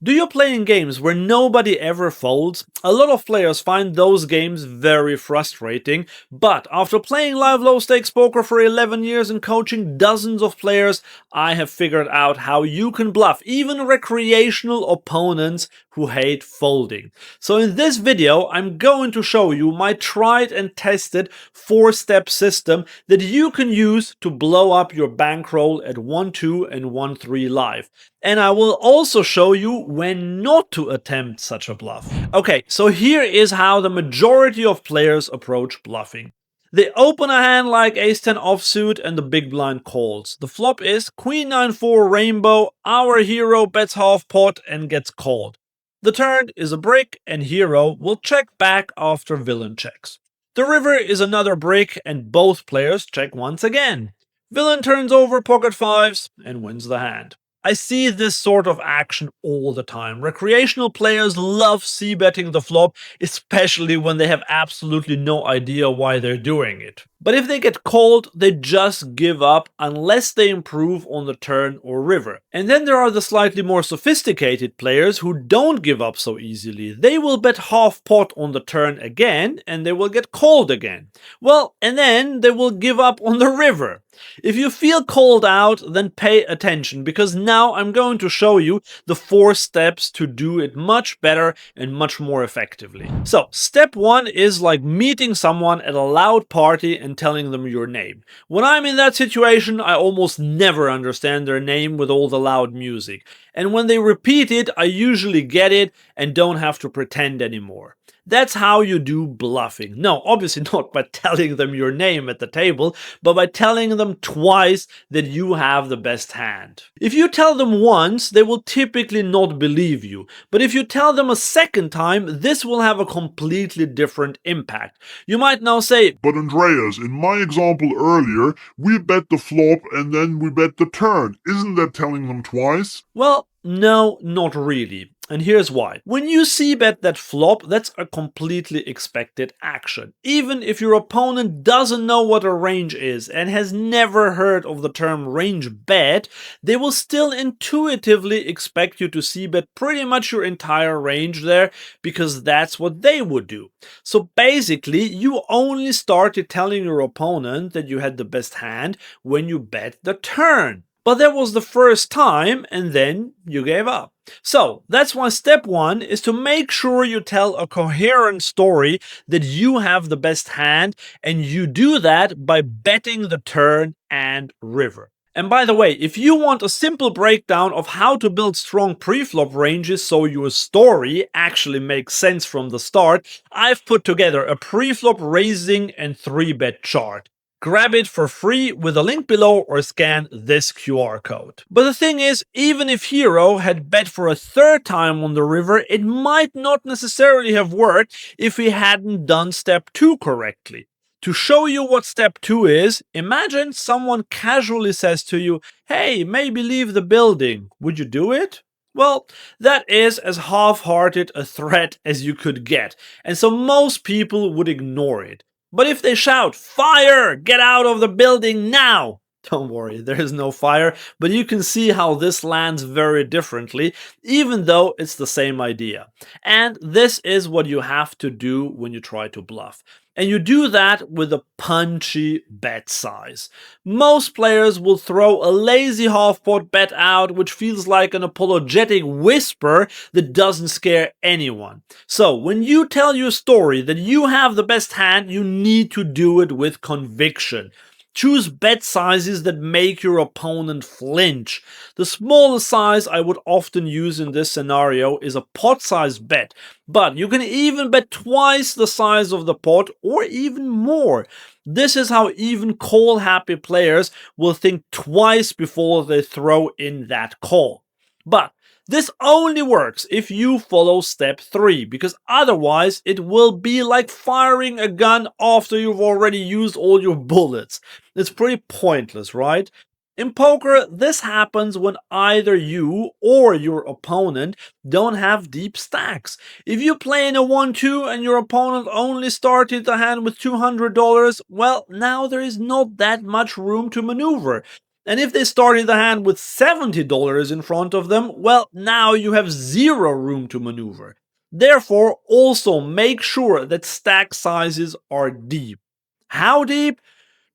Do you play in games where nobody ever folds? A lot of players find those games very frustrating, but after playing live low stakes poker for 11 years and coaching dozens of players, I have figured out how you can bluff even recreational opponents who hate folding. So in this video, I'm going to show you my tried and tested 4-step system that you can use to blow up your bankroll at 1-2 and 1-3 live. And I will also show you when not to attempt such a bluff. Okay, so here is how the majority of players approach bluffing. They open a hand like ace-10 offsuit and the big blind calls. The flop is queen 9-4 rainbow, our hero bets half pot and gets called. The turn is a brick and hero will check back after villain checks. The river is another brick and both players check once again. Villain turns over pocket fives and wins the hand. I see this sort of action all the time. Recreational players love c-betting the flop, especially when they have absolutely no idea why they're doing it. But if they get called, they just give up unless they improve on the turn or river. And then there are the slightly more sophisticated players who don't give up so easily. They will bet half pot on the turn again and they will get called again. Well, and then they will give up on the river. If you feel called out, then pay attention, because now I'm going to show you the 4 steps to do it much better and much more effectively. So, step 1 is like meeting someone at a loud party and telling them your name. When I'm in that situation, I almost never understand their name with all the loud music. And when they repeat it, I usually get it and don't have to pretend anymore. That's how you do bluffing. No, obviously not by telling them your name at the table, but by telling them twice that you have the best hand. If you tell them once, they will typically not believe you. But if you tell them a second time, this will have a completely different impact. You might now say, "But Andreas, in my example earlier, we bet the flop and then we bet the turn. Isn't that telling them twice?" well, no, not really. And here's why. When you c-bet that flop, that's a completely expected action. Even if your opponent doesn't know what a range is and has never heard of the term range bet, they will still intuitively expect you to c-bet pretty much your entire range there, because that's what they would do. So basically, you only started telling your opponent that you had the best hand when you bet the turn. But that was the first time, and then you gave up. So that's why step 1 is to make sure you tell a coherent story that you have the best hand, and you do that by betting the turn and river. And by the way, if you want a simple breakdown of how to build strong pre-flop ranges so your story actually makes sense from the start, I've put together a pre-flop raising and 3-bet chart. Grab it for free with a link below or scan this QR code. But the thing is, even if Hero had bet for a 3rd time on the river, it might not necessarily have worked if he hadn't done step 2 correctly. To show you what step 2 is, imagine someone casually says to you, "Hey, maybe leave the building. Would you do it?" Well, that is as half-hearted a threat as you could get, and so most people would ignore it. But if they shout, "Fire! Get out of the building now!" Don't worry, there is no fire, but you can see how this lands very differently, even though it's the same idea. And this is what you have to do when you try to bluff. And you do that with a punchy bet size. Most players will throw a lazy half-pot bet out, which feels like an apologetic whisper that doesn't scare anyone. So, when you tell your story that you have the best hand, you need to do it with conviction. Choose bet sizes that make your opponent flinch. The smallest size I would often use in this scenario is a pot-sized bet, but you can even bet twice the size of the pot or even more. This is how even call-happy players will think twice before they throw in that call. But this only works if you follow step 3, because otherwise it will be like firing a gun after you've already used all your bullets. It's pretty pointless, right? In poker, this happens when either you or your opponent don't have deep stacks. If you play in a 1-2 and your opponent only started the hand with $200, well, now there is not that much room to maneuver. And if they started the hand with $70 in front of them, well, now you have zero room to maneuver. Therefore, also make sure that stack sizes are deep. How deep?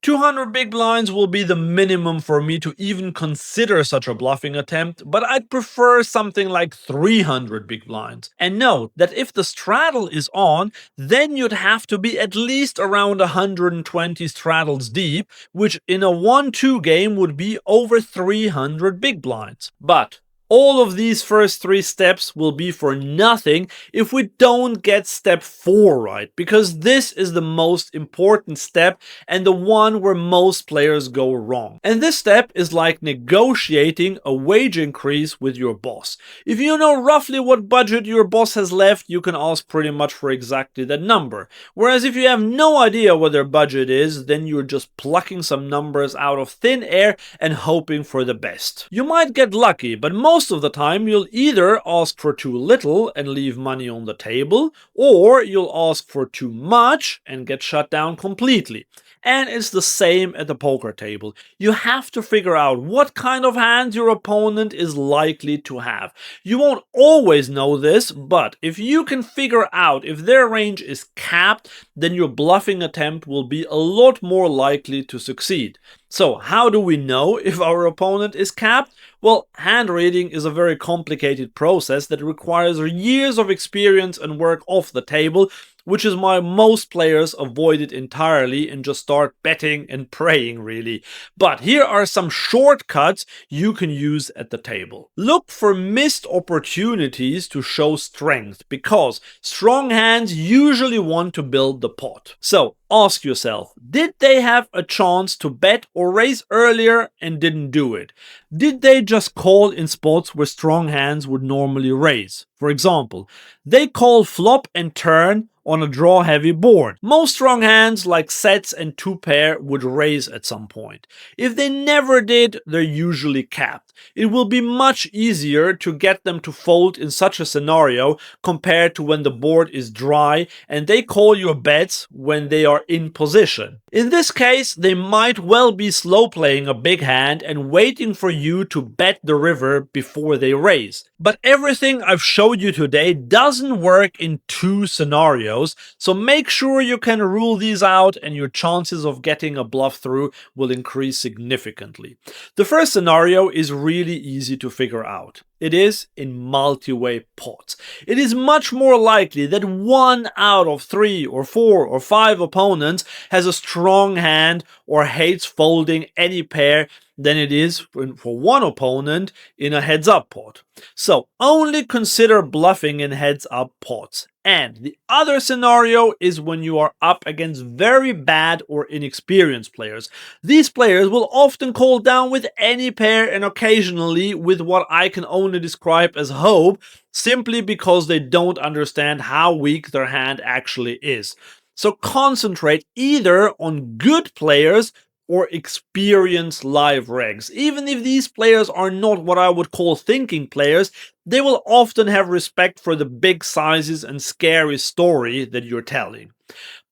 200 big blinds will be the minimum for me to even consider such a bluffing attempt, but I'd prefer something like 300 big blinds. And note that if the straddle is on, then you'd have to be at least around 120 straddles deep, which in a 1-2 game would be over 300 big blinds. But all of these first 3 steps will be for nothing if we don't get step 4 right, because this is the most important step and the one where most players go wrong. And this step is like negotiating a wage increase with your boss. If you know roughly what budget your boss has left, you can ask pretty much for exactly that number. Whereas if you have no idea what their budget is, then you're just plucking some numbers out of thin air and hoping for the best. You might get lucky, but most of the time you'll either ask for too little and leave money on the table, or you'll ask for too much and get shut down completely. And it's the same at the poker table. You have to figure out what kind of hand your opponent is likely to have. You won't always know this, but if you can figure out if their range is capped, then your bluffing attempt will be a lot more likely to succeed. So how do we know if our opponent is capped? Well, hand reading is a very complicated process that requires years of experience and work off the table, which is why most players avoid it entirely and just start betting and praying, really. But here are some shortcuts you can use at the table. Look for missed opportunities to show strength, because strong hands usually want to build the pot. So ask yourself, did they have a chance to bet or raise earlier and didn't do it? Did they just call in spots where strong hands would normally raise? For example, they call flop and turn on a draw-heavy board. Most strong hands, like sets and 2-pair, would raise at some point. If they never did, they're usually capped. It will be much easier to get them to fold in such a scenario compared to when the board is dry and they call your bets when they are in position. In this case, they might well be slow playing a big hand and waiting for you to bet the river before they raise. But everything I've showed you today doesn't work in 2 scenarios, so make sure you can rule these out and your chances of getting a bluff through will increase significantly. The first scenario is really easy to figure out. It is in multi-way pots. It is much more likely that 1 out of 3 or 4 or 5 opponents has a strong hand or hates folding any pair than it is for one opponent in a heads-up pot. So only consider bluffing in heads-up pots. And the other scenario is when you are up against very bad or inexperienced players. These players will often call down with any pair and occasionally with what I can only describe as hope, simply because they don't understand how weak their hand actually is. So concentrate either on good players or experienced live regs. Even if these players are not what I would call thinking players, they will often have respect for the big sizes and scary story that you're telling.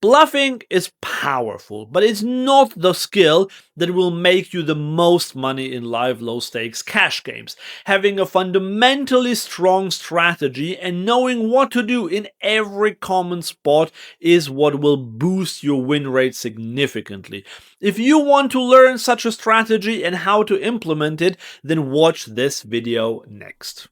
Bluffing is powerful, but it's not the skill that will make you the most money in live low-stakes cash games. Having a fundamentally strong strategy and knowing what to do in every common spot is what will boost your win rate significantly. If you want to learn such a strategy and how to implement it, then watch this video next.